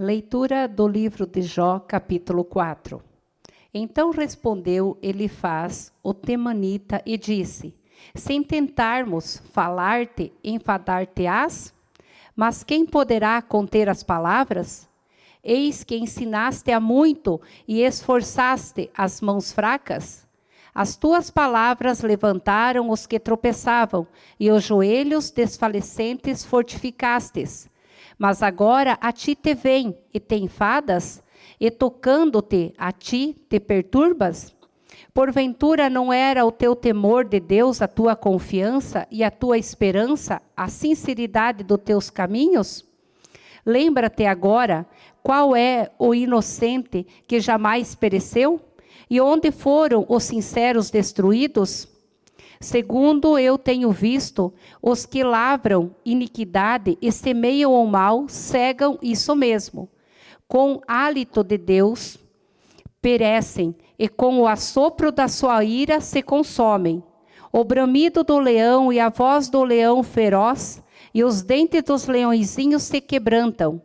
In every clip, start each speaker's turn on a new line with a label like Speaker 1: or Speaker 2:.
Speaker 1: Leitura do livro de Jó, capítulo 4. Então respondeu Elifaz, o temanita, e disse: sem tentarmos falar-te, enfadar-te-ás? Mas quem poderá conter as palavras? Eis que ensinaste a muito e esforçaste as mãos fracas. As tuas palavras levantaram os que tropeçavam, e os joelhos desfalecentes fortificastes. Mas agora a ti te vem e te enfadas, e tocando-te a ti te perturbas? Porventura não era o teu temor de Deus a tua confiança e a tua esperança, a sinceridade dos teus caminhos? Lembra-te agora qual é o inocente que jamais pereceu? E onde foram os sinceros destruídos? Segundo eu tenho visto, os que lavram iniquidade e semeiam o mal, cegam isso mesmo. Com hálito de Deus, perecem, e com o assopro da sua ira se consomem. O bramido do leão e a voz do leão feroz, e os dentes dos leõezinhos se quebrantam.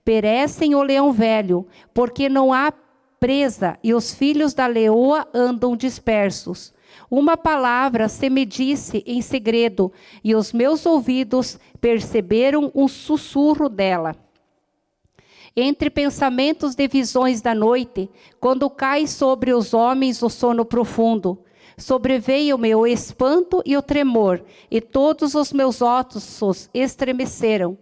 Speaker 1: Perecem o leão velho, porque não há presa, e os filhos da leoa andam dispersos. Uma palavra se me disse em segredo, e os meus ouvidos perceberam um sussurro dela. Entre pensamentos de visões da noite, quando cai sobre os homens o sono profundo, sobreveio-me o espanto e o tremor, e todos os meus ossos estremeceram.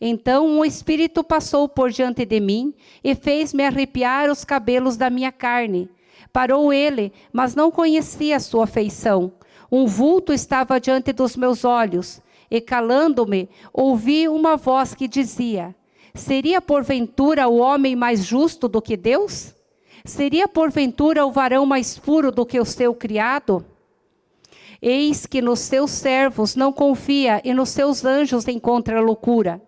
Speaker 1: Então um espírito passou por diante de mim, e fez-me arrepiar os cabelos da minha carne. Parou ele, mas não conhecia a sua feição. Um vulto estava diante dos meus olhos, e calando-me, ouvi uma voz que dizia: seria porventura o homem mais justo do que Deus? Seria porventura o varão mais puro do que o seu criado? Eis que nos seus servos não confia, e nos seus anjos encontra loucura.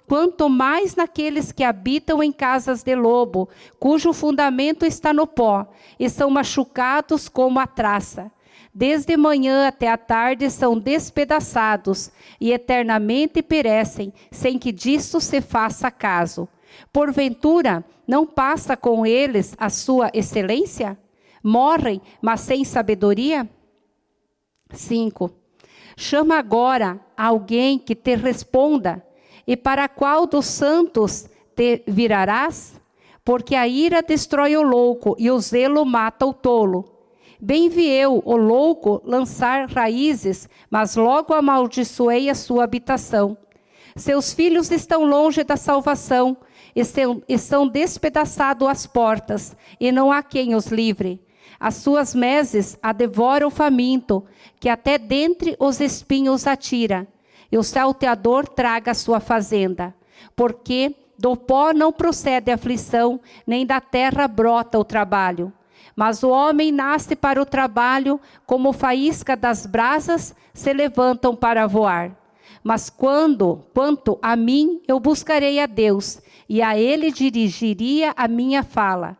Speaker 1: Quanto mais naqueles que habitam em casas de lobo, cujo fundamento está no pó, e são machucados como a traça. Desde manhã até a tarde são despedaçados, e eternamente perecem, sem que disso se faça caso. Porventura, não passa com eles a sua excelência? Morrem, mas sem sabedoria? 5. Chama agora alguém que te responda. E para qual dos santos te virarás? Porque a ira destrói o louco, e o zelo mata o tolo. Bem vi eu, o louco, lançar raízes, mas logo amaldiçoei a sua habitação. Seus filhos estão longe da salvação, e são despedaçados as portas, e não há quem os livre. As suas mezes a devora o faminto, que até dentre os espinhos atira. E o salteador traga a sua fazenda, porque do pó não procede a aflição, nem da terra brota o trabalho. Mas o homem nasce para o trabalho, como faísca das brasas se levantam para voar. Mas quanto a mim, eu buscarei a Deus, e a Ele dirigiria a minha fala.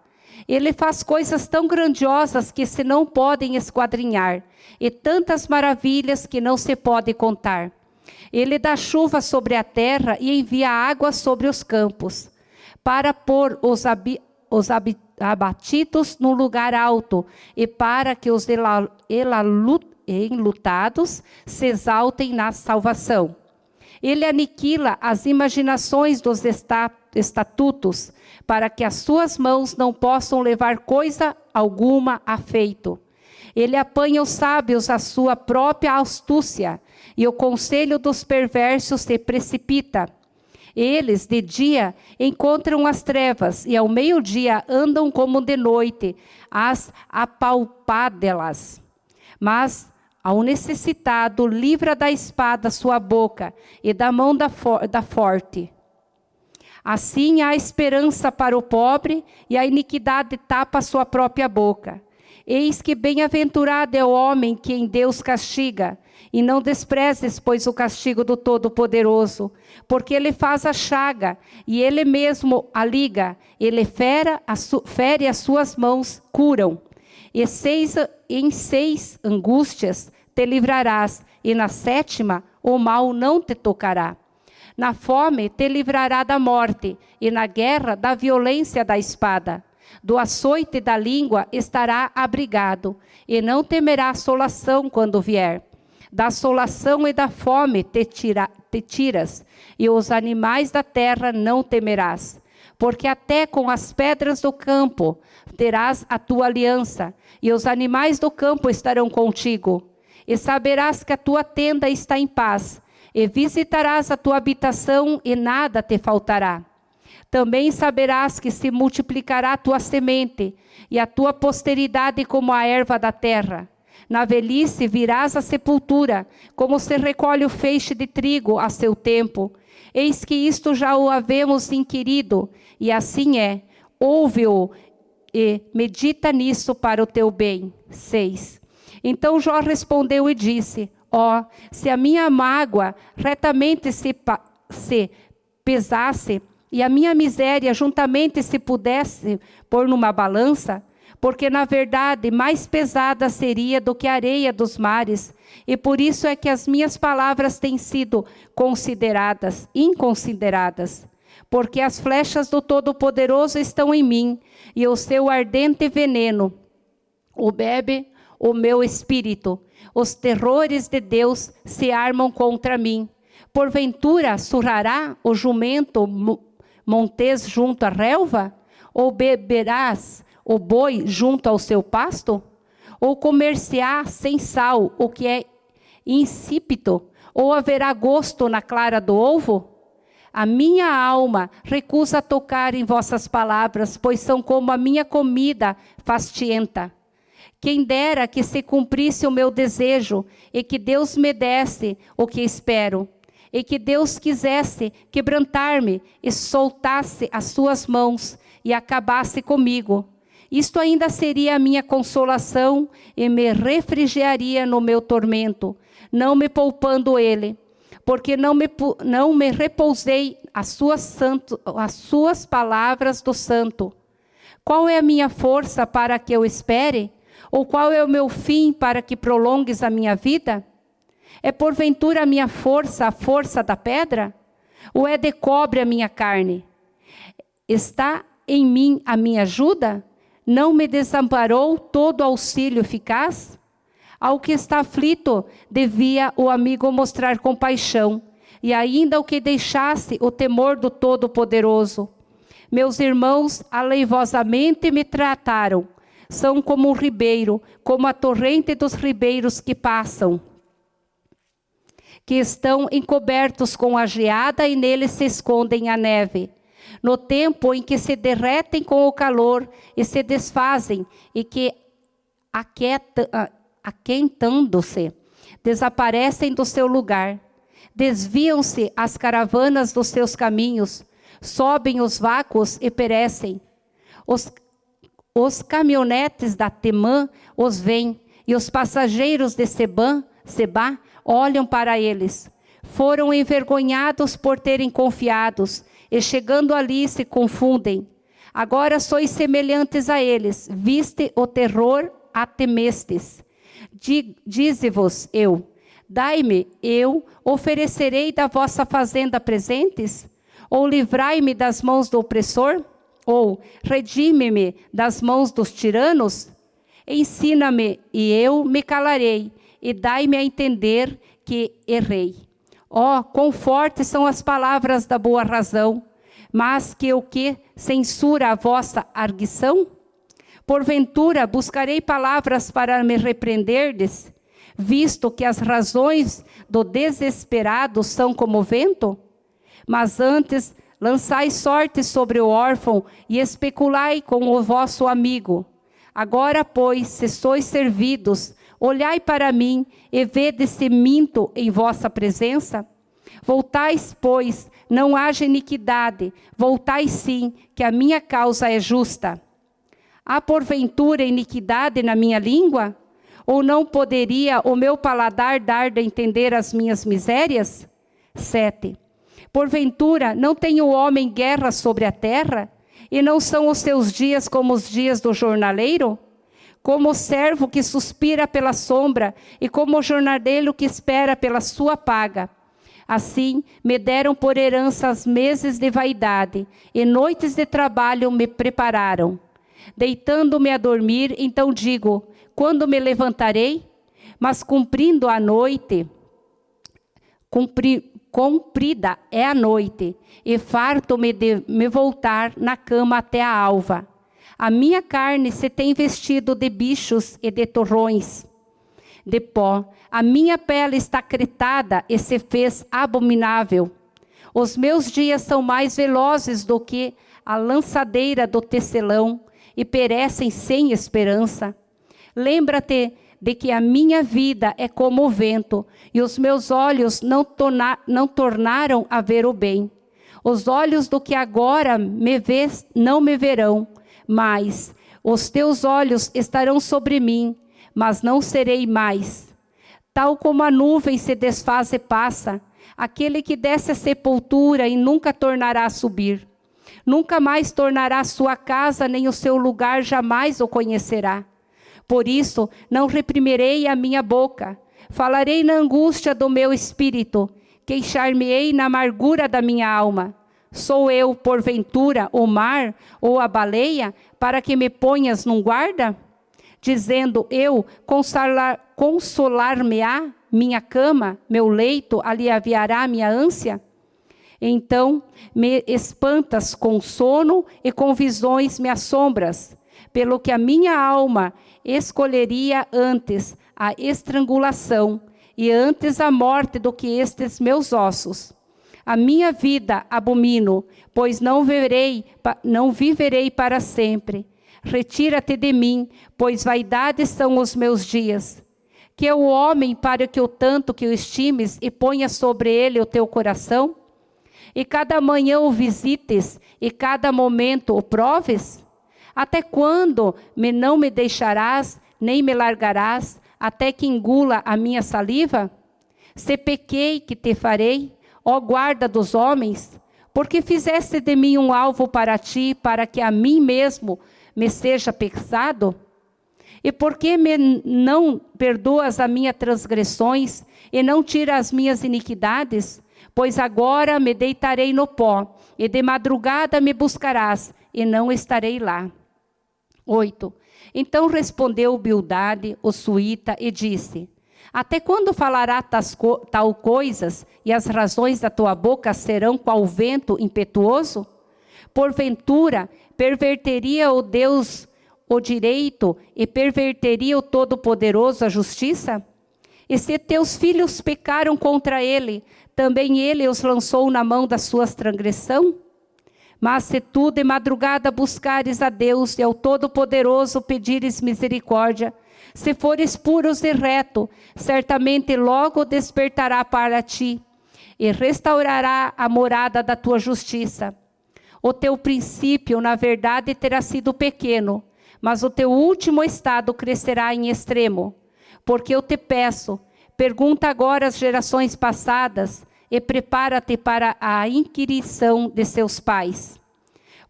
Speaker 1: Ele faz coisas tão grandiosas que se não podem esquadrinhar, e tantas maravilhas que não se pode contar. Ele dá chuva sobre a terra e envia água sobre os campos, para pôr os abatidos num lugar alto, e para que os enlutados se exaltem na salvação. Ele aniquila as imaginações dos estatutos, para que as suas mãos não possam levar coisa alguma a feito. Ele apanha os sábios à sua própria astúcia, e o conselho dos perversos se precipita. Eles, de dia, encontram as trevas, e ao meio-dia andam como de noite, as apalpadelas. Mas ao necessitado livra da espada sua boca, e da mão da forte. Assim há esperança para o pobre, e a iniquidade tapa sua própria boca. Eis que bem-aventurado é o homem que em Deus castiga, e não desprezes, pois, o castigo do Todo-Poderoso, porque ele faz a chaga, e ele mesmo a liga, ele fere as suas mãos, curam. E em 6 angústias te livrarás, e na 7ª o mal não te tocará. Na fome te livrará da morte, e na guerra da violência da espada. Do açoite da língua estará abrigado, e não temerá assolação quando vier. Da assolação e da fome te tiras, e os animais da terra não temerás. Porque até com as pedras do campo terás a tua aliança, e os animais do campo estarão contigo. E saberás que a tua tenda está em paz, e visitarás a tua habitação, e nada te faltará. Também saberás que se multiplicará a tua semente, e a tua posteridade como a erva da terra. Na velhice virás à sepultura, como se recolhe o feixe de trigo a seu tempo. Eis que isto já o havemos inquirido, e assim é. Ouve-o e medita nisso para o teu bem. 6. Então Jó respondeu e disse: ó, se a minha mágoa retamente se pesasse, e a minha miséria juntamente se pudesse pôr numa balança, porque na verdade mais pesada seria do que a areia dos mares, e por isso é que as minhas palavras têm sido inconsideradas. Porque as flechas do Todo-Poderoso estão em mim, e o seu ardente veneno o bebe o meu espírito. Os terrores de Deus se armam contra mim. Porventura surrará o jumento montês junto à relva? Ou beberás o boi junto ao seu pasto? Ou comer-se-á sem sal o que é insípido? Ou haverá gosto na clara do ovo? A minha alma recusa tocar em vossas palavras, pois são como a minha comida fastienta. Quem dera que se cumprisse o meu desejo, e que Deus me desse o que espero, e que Deus quisesse quebrantar-me, e soltasse as suas mãos, e acabasse comigo. Isto ainda seria a minha consolação, e me refrigeraria no meu tormento, não me poupando ele. Porque não me repousei as suas palavras do santo. Qual é a minha força para que eu espere? Ou qual é o meu fim para que prolongues a minha vida? É porventura a minha força a força da pedra? Ou é de cobre a minha carne? Está em mim a minha ajuda? Não me desamparou todo auxílio eficaz? Ao que está aflito, devia o amigo mostrar compaixão, e ainda o que deixasse o temor do Todo-Poderoso. Meus irmãos aleivosamente me trataram, são como um ribeiro, como a torrente dos ribeiros que passam, que estão encobertos com a geada e neles se escondem a neve. No tempo em que se derretem com o calor e se desfazem, e que aquentando-se, desaparecem do seu lugar. Desviam-se as caravanas dos seus caminhos, sobem os vácuos e perecem. Os caminhonetes da Temã os veem, e os passageiros de Sebá olham para eles. Foram envergonhados por terem confiados, e chegando ali se confundem. Agora sois semelhantes a eles, viste o terror a temestes. Dize-vos eu, dai-me, eu oferecerei da vossa fazenda presentes? Ou livrai-me das mãos do opressor? Ou redime-me das mãos dos tiranos? Ensina-me, e eu me calarei, e dai-me a entender que errei. Ó, quão fortes são as palavras da boa razão, mas que o que censura a vossa arguição? Porventura buscarei palavras para me repreenderdes, visto que as razões do desesperado são como vento? Mas antes lançai sorte sobre o órfão e especulai com o vosso amigo. Agora, pois, se sois servidos, olhai para mim e vede se minto em vossa presença. Voltais, pois, não haja iniquidade, voltai sim, que a minha causa é justa. Há porventura iniquidade na minha língua? Ou não poderia o meu paladar dar de entender as minhas misérias? 7. Porventura não tem o homem guerra sobre a terra? E não são os seus dias como os dias do jornaleiro? Como o servo que suspira pela sombra, e como o jornaleiro que espera pela sua paga. Assim, me deram por herança os meses de vaidade, e noites de trabalho me prepararam. Deitando-me a dormir, então digo, quando me levantarei? Mas cumprindo a noite, comprida é a noite, e farto-me de me voltar na cama até a alva. A minha carne se tem vestido de bichos e de torrões de pó. A minha pele está cretada e se fez abominável. Os meus dias são mais velozes do que a lançadeira do tecelão e perecem sem esperança. Lembra-te de que a minha vida é como o vento e os meus olhos não tornaram a ver o bem. Os olhos do que agora me vês não me verão, mas os teus olhos estarão sobre mim, mas não serei mais. Tal como a nuvem se desfaz e passa, aquele que desce à sepultura e nunca tornará a subir. Nunca mais tornará a sua casa, nem o seu lugar jamais o conhecerá. Por isso, não reprimirei a minha boca. Falarei na angústia do meu espírito. Queixar-me-ei na amargura da minha alma. Sou eu, porventura, o mar ou a baleia, para que me ponhas num guarda? Dizendo eu, consolar-me-á minha cama, meu leito aliviará minha ânsia? Então me espantas com sono e com visões me assombras, pelo que a minha alma escolheria antes a estrangulação e antes a morte do que estes meus ossos. A minha vida abomino, pois não viverei para sempre. Retira-te de mim, pois vaidades são os meus dias. Que é o homem para que o tanto que o estimes e ponha sobre ele o teu coração? E cada manhã o visites, e cada momento o proves? Até quando não me deixarás, nem me largarás, até que engula a minha saliva? Se pequei, que te farei, ó guarda dos homens? Porque fizeste de mim um alvo para ti, para que a mim mesmo me seja pesado? E por que não perdoas as minhas transgressões e não tiras as minhas iniquidades? Pois agora me deitarei no pó, e de madrugada me buscarás, e não estarei lá. 8. Então respondeu Bildade, o suíta, e disse, até quando falará tal coisas, e as razões da tua boca serão qual vento impetuoso? Porventura, perverteria o Deus o direito, e perverteria o Todo-Poderoso a justiça? E se teus filhos pecaram contra ele, também ele os lançou na mão da sua transgressão? Mas se tu de madrugada buscares a Deus e ao Todo-Poderoso pedires misericórdia, se fores puros e reto, certamente logo despertará para ti e restaurará a morada da tua justiça. O teu princípio, na verdade, terá sido pequeno, mas o teu último estado crescerá em extremo. Porque eu te peço, pergunta agora às gerações passadas e prepara-te para a inquirição de seus pais.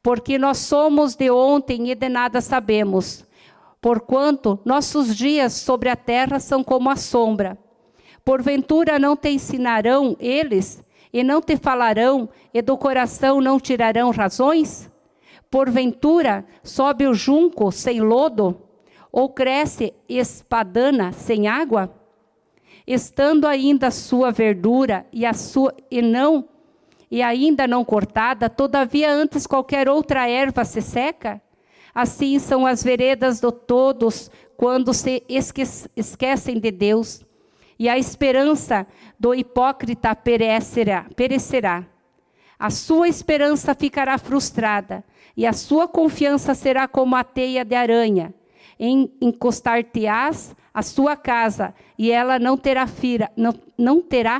Speaker 1: Porque nós somos de ontem e de nada sabemos, porquanto nossos dias sobre a terra são como a sombra. Porventura não te ensinarão eles, e não te falarão, e do coração não tirarão razões? Porventura sobe o junco sem lodo, ou cresce espadana sem água? Estando ainda a sua verdura e ainda não cortada, todavia antes qualquer outra erva se seca? Assim são as veredas de todos quando se esquecem de Deus, e a esperança do hipócrita perecerá. A sua esperança ficará frustrada, e a sua confiança será como a teia de aranha. Encostar-te-ás à sua casa, e ela não terá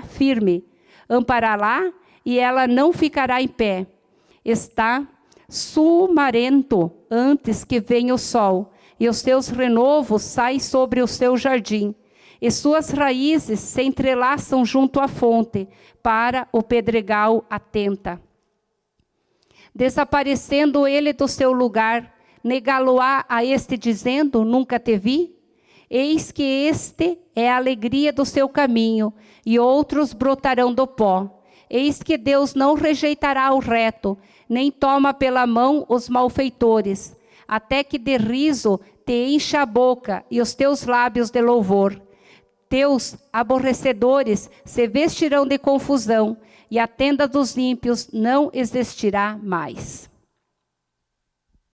Speaker 1: firme. Ampará-la, e ela não ficará em pé. Está sumarento antes que venha o sol, e os seus renovos saem sobre o seu jardim. E suas raízes se entrelaçam junto à fonte, para o pedregal atenta. Desaparecendo ele do seu lugar, negá-lo-á a este dizendo, nunca te vi? Eis que este é a alegria do seu caminho, e outros brotarão do pó. Eis que Deus não rejeitará o reto, nem toma pela mão os malfeitores, até que de riso te encha a boca e os teus lábios de louvor. Teus aborrecedores se vestirão de confusão, e a tenda dos ímpios não existirá mais.